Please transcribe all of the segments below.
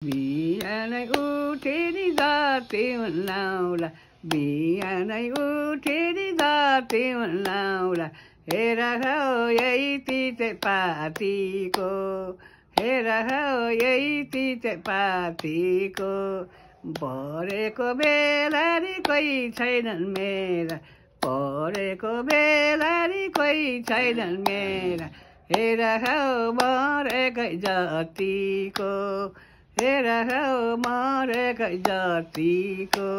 बिहानै उठेरी जाति हुन्नाउला बिहानै उठेरी जाति हुन्नाउला हेर हौ यही तिते पातीको हेर हौ यही तिते पातीको परेको बेलारी कोही छैनन् मेरा परेको बेलारी कोही छैनन् मेरा हेर हौ मरेकै जतिको हेर हौ मरेकै जतिको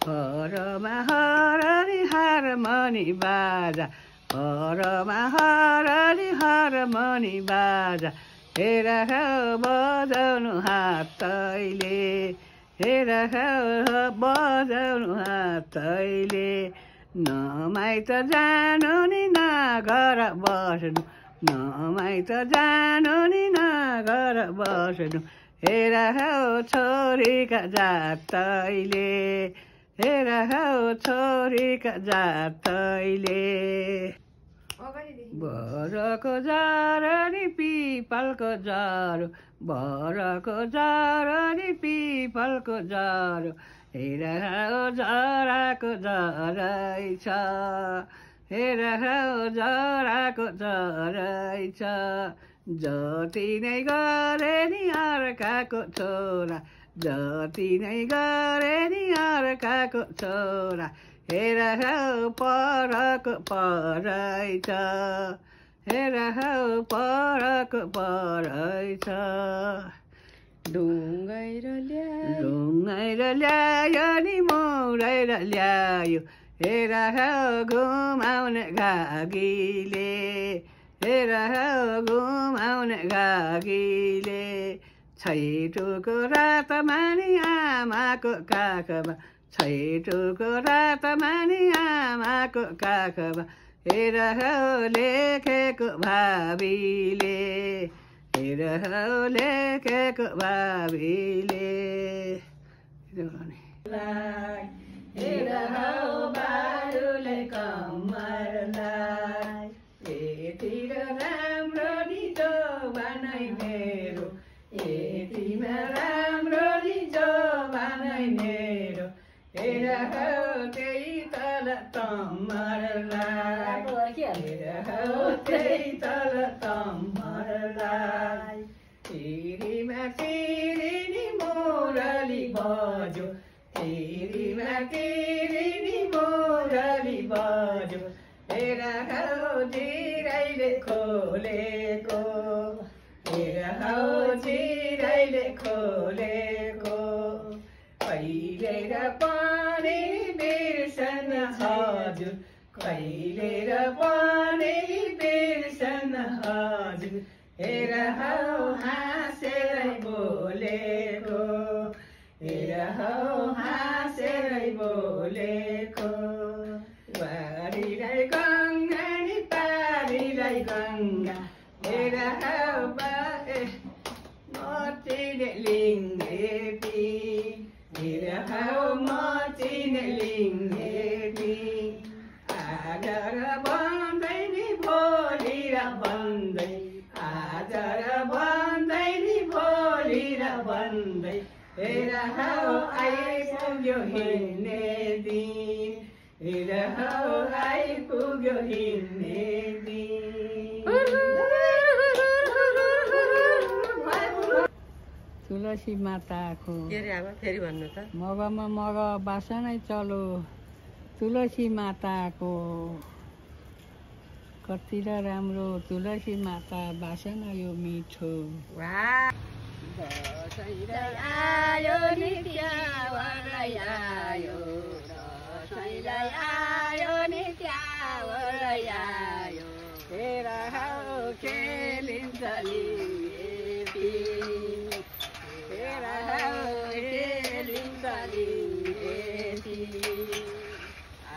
हरमा हरनी हारमनी बाजा हरमा हरनी हारमनी बाजा हेर हौ बजाउनु हातैले हेर हौ बजाउनु हातैले नमाइत जानु नि नगर बस्नु नमाइत जानु नि नगर बस्नु हेर हौ छोरीका जातैले हेर हौ छोरीका जातैले बरको जरो नि पिपलको जरो बरको जरो नि पिपलको जरो हेर हौ जराको जरै छ हेर हौ जराको जरै छ जति नै गरे नि अर्काको छोरा जति नै गरे नि अर्काको छोरा हेर हौ परको परै छ हेर हौ परको परै छ ढुङ्गेर ल्यायो नि मोडेर ल्यायो हेर हौ घुमाउने घागीले हेर हौ घुमाउने घागीले छैटुको रातमा नि आमाको काखमा छैटुको रातमा नि आमाको काखमा हेर हौ लेखेको भावीले हेर हौ लेखेको भावीले हेर हौ बारुले कम्मरलाई यतिर राम्रो नि जोबानै मेरो यतिमा राम्रो नि जोबानै मेरो हेर हौ त्यही तल तम्मरलाई हेर हौ त्यही तल तम्मरलाई तिरीमा तिरी नि मुरली बज्यो तिरीमा तिरी नि मुरली बज्यो हेर हौ चिराइले खोलेको हेर हौ चिराइले खोलेको कहिले र पनि बिर्सन हजुर कहिले र पनि बिर्सन हजुर हेर हौ हाँसेरै बोलेको हेर हौ हाँसेरै बोलेको वारीलाई गङ्गा नि पारीलाई गङ्गा हेर हौ मचिने लिङ्गेटी हेर हौ मचिने लिङ्गेटी आज र बन्दै नि भोलि र बन्दै आज र बन्दै नि भोलि र बन्दै हेर हौ आइपुग्यो हिँड्ने दिन हेर हौ आइपुग्यो हिँड्ने दिन तुलसी माताको के रे आमा फेरि भन्नु त मगमा मग बासनै चलो तुलसी माताको कति र राम्रो तुलसी माता बासना यो मिठो दसैँलाई आयो नि त्यावरै आयो दसैँलाई आयो नि त्यावरै आयो हेर हौ खेलिन्छ लिङ्गेटी हेर हौ खेलिन्छ लिङ्गेटी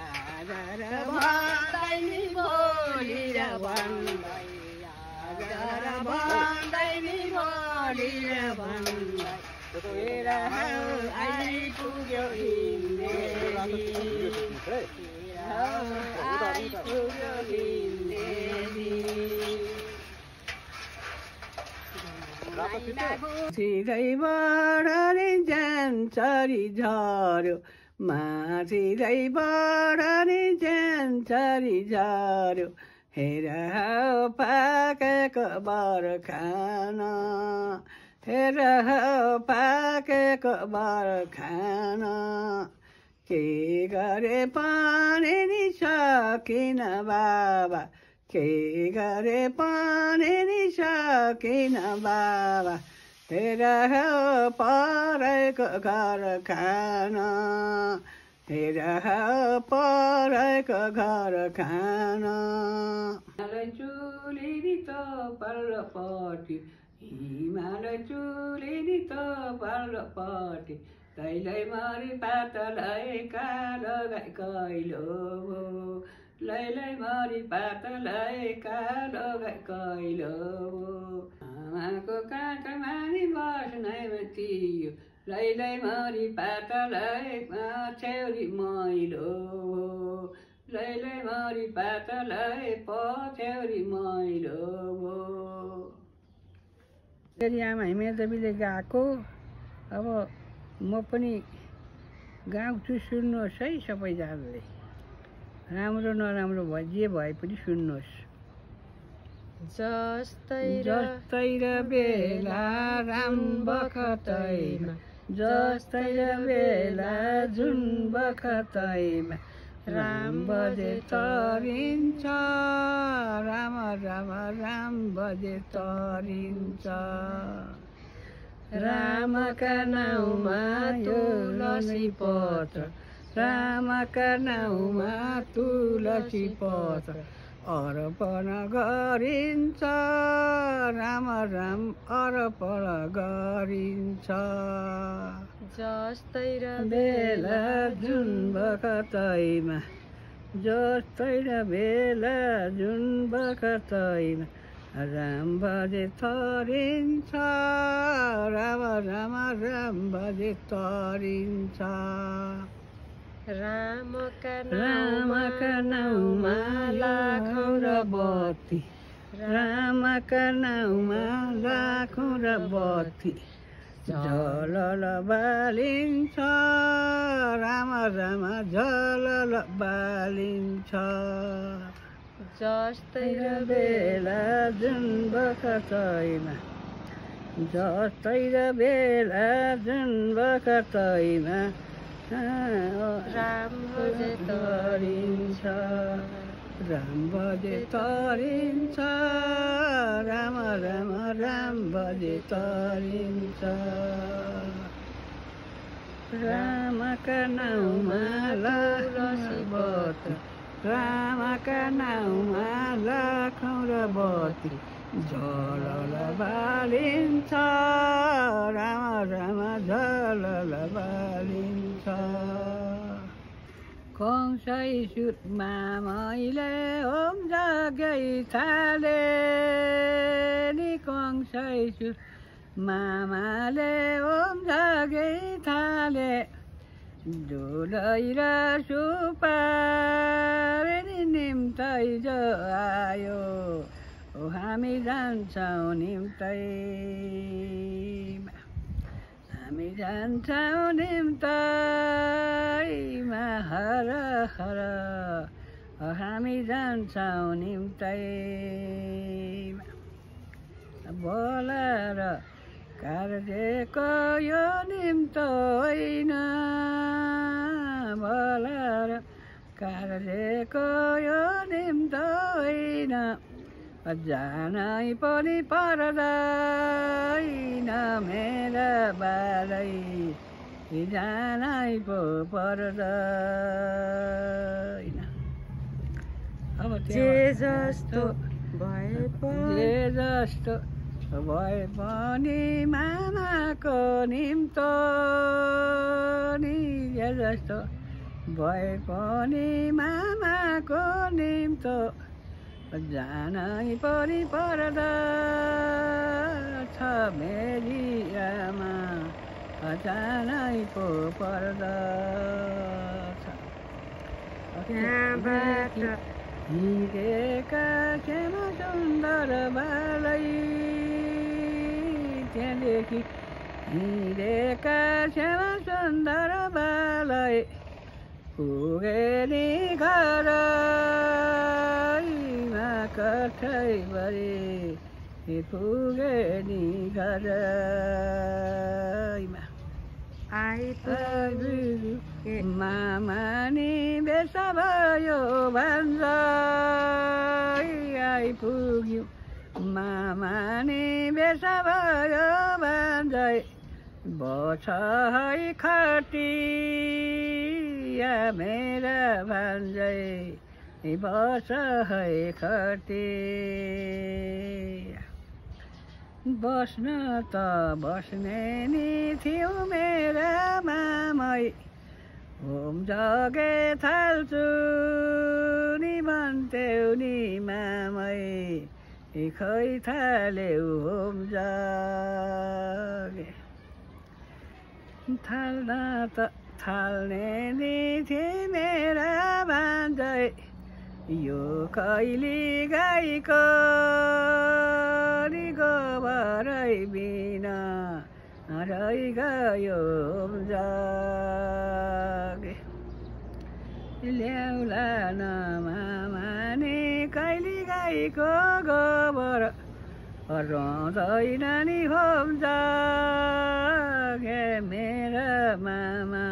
आज र भन्दै नि भोलि र भन्दै आज र भन्दै नि भोलि र भन्दै हेर हौ आइपुग्यो हिँड्ने दिन हेर हौ आइपुग्यो हिँड्ने दिन सिधैबाट नि जान्छरी झर्यो सिधैबाट नि जान्छरी झर्यो हेर पाकेको बर्खान हेर पाकेको बर्खान के गरे पनि नि सकिन बाबा के गरे पनि नि सकिन बाबा हेर परेको घर खान हेर परेको घर खान हिमालय चुलिनी त पल्लोपट्टि हिमालय चुलिनी त पल्लोपट्टि तैलाई मरि पातलाई कालो गाई कैलो लैलै मरि पातलाई कालो गाई कैलो आमाको काखमा नि बस्नै थियो लैलै मरि पातलाई छेउरी मैलो लैलै मरि पातलाई पछ्यौरी मैलो फेरि आमा हिमेलदेवीले गाएको अब म पनि गाउँछु सुन्नुहोस् है सबैजनाले राम्रो नराम्रो भए जे भए पनि सुन्नुहोस् जस्तै र बेला राम बखतैमा जस्तै र बेला जुन बखतैमा राम बजे तरिन्छ राम राम राम बजे तरिन्छ रामका नाउँमा तुलसी पत्र रामका नाउँमा तुलसी पत्र अर्पण गरिन्छ राम राम अर्पण गरिन्छ जस्तै र बेला जुन बखतैमा जस्तै र बेला जुन बखतैमा राम बजे तरिन्छ राम राम राम बजे तरिन्छ रामका नाउँमा लाखौँ र बत्ती रामका नाउँमा लाखौँ र बत्ती झलल बालिन्छ राम राम झलल बालिन्छ जस्तै र बेला जुन बखतैमा जस्तै र बेला जुन बखतैमा राम बजे तरिन्छ राम बजे तरिन्छ राम राम राम बजे तरिन्छ रामका नाउँमा तुलसी पत्र रामका नाउँमा लाखौँ र बत्ती झलल बालिन्छ राम राम झलल बालिन्छ कंसैसुरमा मैले ओम जगै थाले नि कंसैसुर मामाले ओम जगै थाले डोलै र सुपारी निम्तै जो आयो हामी जान्छौँ निम्तैमा हामी जान्छौँ निम्तैमा हर हर हामी जान्छौँ निम्तैमा बोलाएर कार्यको यो निम्त होइन बोलाएर कार्यको यो निम्त होइन जानै पनि पर्दैन मेरा बालै जानै पो पर्दैन अब जे जस्तो भए पनि मामाको निम्तो नि जे जस्तो भए पनि मामाको निम्तो जानै पनि पर्दछ मेरी आमा जानै पो पर्दछ त्यहाँबाट हिँडेका श्यामा सुन्दर बालै त्यहाँदेखि हिँडेका श्यामा सुन्दर बालै पुगे नि घरमा कठैभरि पुगे नि घरमा आइपुगे मामा नि बेसा भयो भन्दै आइपुग्यो मामा नि बेसा भयो भन्दै बछ है खटिया मेरा भन्दै बछ है खटिया बस्न त बस्ने नि थियो मेरा मामै होम जगे थाल्छु नि भन्थ्यौ नि मामै खै थाल्यौ होम जगे थाल्न त थाल्ने नि थिए मेरा भन्दै यो कैली गाईको नि गोबरै बिना रहिगयो जगे ल्याउला न मामा नि कैली गाईको गोबर रहँदैन नि होम जगे मेरा मामा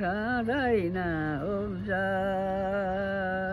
रहँदैन होम जगे।